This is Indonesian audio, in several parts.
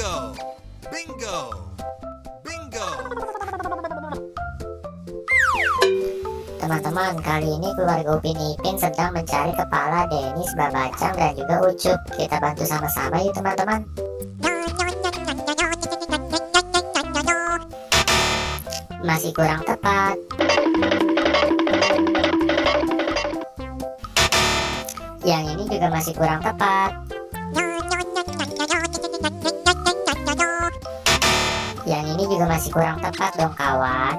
Bingo! Bingo! Bingo! Teman-teman, kali ini keluarga Upin Ipin sedang mencari kepala Denis, Babacang, dan juga Ucup. Kita bantu sama-sama yuk teman-teman. Masih kurang tepat. Yang ini juga masih kurang tepat. Yang ini juga masih kurang tepat dong kawan.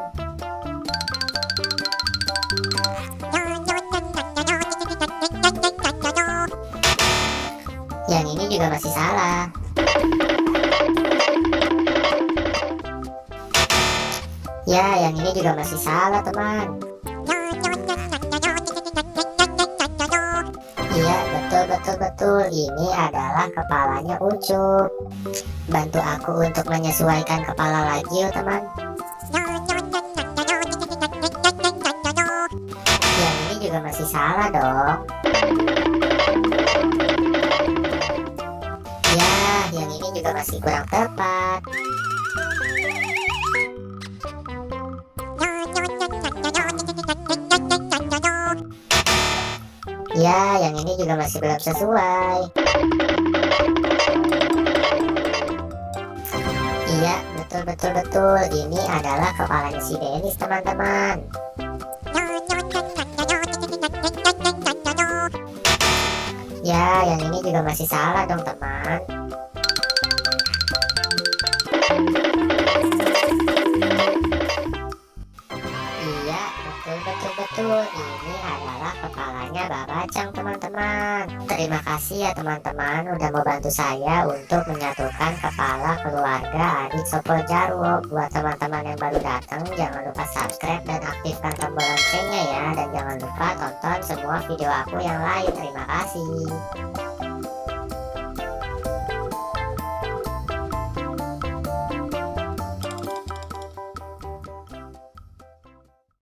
Yang ini juga masih salah. Ya, yang ini juga masih salah teman. Iya, betul. Ini adalah kepalanya Ucup. Bantu aku untuk menyesuaikan kepala lagi yuk teman. Yang ini juga masih salah dong. Ya, yang ini juga masih kurang tepat. Ya, yang ini juga masih belum sesuai. Iya, betul. Ini adalah kepalanya si Denis teman-teman. Ya, yang ini juga masih salah dong teman. Iya, betul. Ini adalah kepalanya Babacang teman-teman. Terima kasih ya teman-teman udah mau bantu saya untuk menyatukan kepala keluarga Adit Sopo Jarwo. Buat teman-teman yang baru datang, jangan lupa subscribe dan aktifkan tombol loncengnya ya. Dan jangan lupa tonton semua video aku yang lain. Terima kasih.